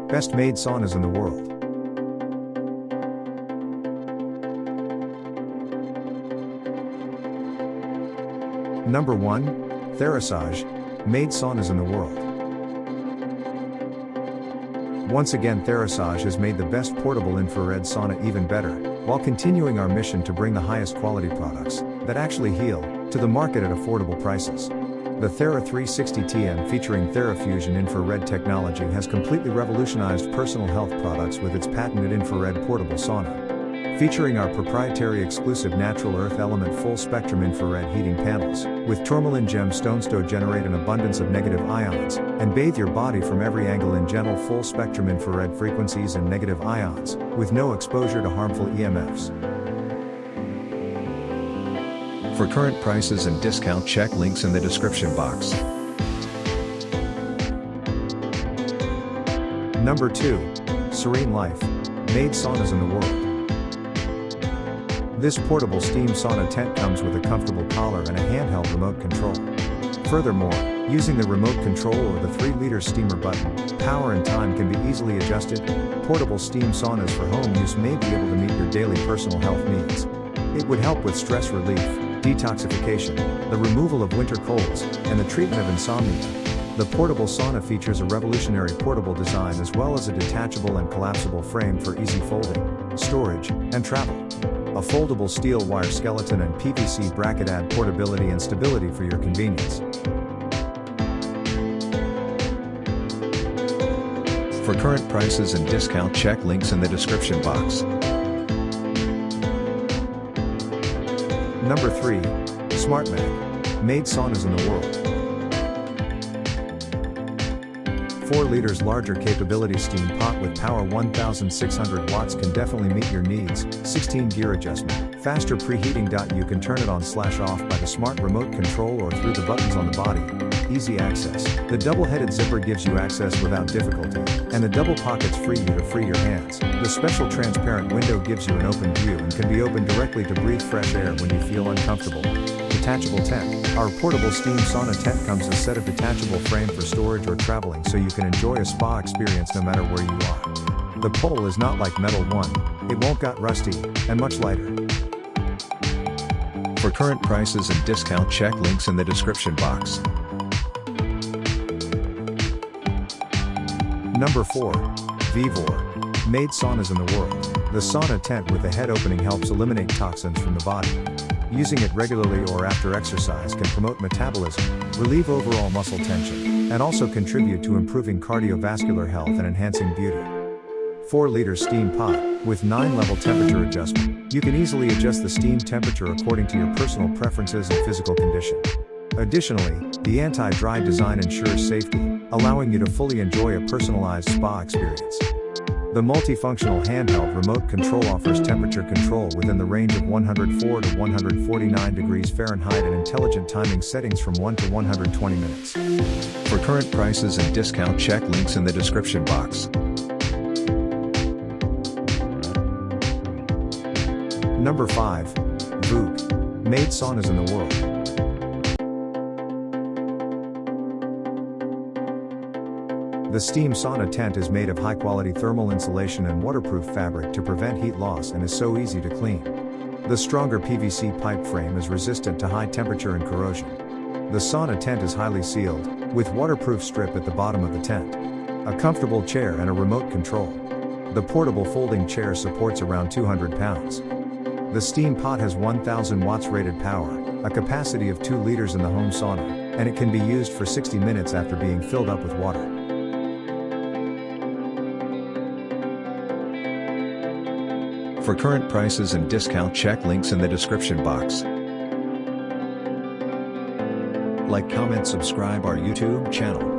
Best made saunas in the world. Number 1. Therasage, made saunas in the world. Once again, Therasage has made the best portable infrared sauna even better, while continuing our mission to bring the highest quality products, that actually heal, to the market at affordable prices. The Thera 360TM featuring TheraFusion infrared technology has completely revolutionized personal health products with its patented infrared portable sauna. Featuring our proprietary exclusive natural earth element full spectrum infrared heating panels, with tourmaline gemstones to generate an abundance of negative ions, and bathe your body from every angle in gentle full spectrum infrared frequencies and negative ions, with no exposure to harmful EMFs. For current prices and discount, check links in the description box. Number 2. Serene Life, made saunas in the world. This portable steam sauna tent comes with a comfortable collar and a handheld remote control. Furthermore, using the remote control or the 3-liter steamer button, power and time can be easily adjusted. Portable steam saunas for home use may be able to meet your daily personal health needs. It would help with stress relief, detoxification, the removal of winter colds, and the treatment of insomnia. The portable sauna features a revolutionary portable design as well as a detachable and collapsible frame for easy folding, storage, and travel. A foldable steel wire skeleton and PVC bracket add portability and stability for your convenience. For current prices and discount, check links in the description box. Number 3. SmartMag, made saunas in the world. 4 liters larger capability steam pot with power 1600 watts can definitely meet your needs. 16 gear adjustment, faster preheating. You can turn it on/off by the smart remote control or through the buttons on the body. Easy access. The double-headed zipper gives you access without difficulty, and the double pockets free you to free your hands. The special transparent window gives you an open view and can be opened directly to breathe fresh air when you feel uncomfortable. Detachable tent. Our portable steam sauna tent comes with a set of detachable frame for storage or traveling, so you can enjoy a spa experience no matter where you are. The pole is not like metal one, it won't get rusty, and much lighter. For current prices and discount, check links in the description box. Number 4. Vivor, made saunas in the world. The sauna tent with the head opening helps eliminate toxins from the body. Using it regularly or after exercise can promote metabolism, relieve overall muscle tension, and also contribute to improving cardiovascular health and enhancing beauty. 4-liter steam pot, with 9-level temperature adjustment. You can easily adjust the steam temperature according to your personal preferences and physical condition. Additionally, the anti-dry design ensures safety, allowing you to fully enjoy a personalized spa experience. The multifunctional handheld remote control offers temperature control within the range of 104 to 149 degrees Fahrenheit and intelligent timing settings from 1 to 120 minutes. For current prices and discount, check links in the description box. Number 5. Voog, made saunas in the world. The steam sauna tent is made of high-quality thermal insulation and waterproof fabric to prevent heat loss and is so easy to clean. The stronger PVC pipe frame is resistant to high temperature and corrosion. The sauna tent is highly sealed, with waterproof strip at the bottom of the tent. A comfortable chair and a remote control. The portable folding chair supports around 200 pounds. The steam pot has 1000 watts rated power, a capacity of 2 liters in the home sauna, and it can be used for 60 minutes after being filled up with water. For current prices and discount, check links in the description box. Like, comment, subscribe our YouTube channel.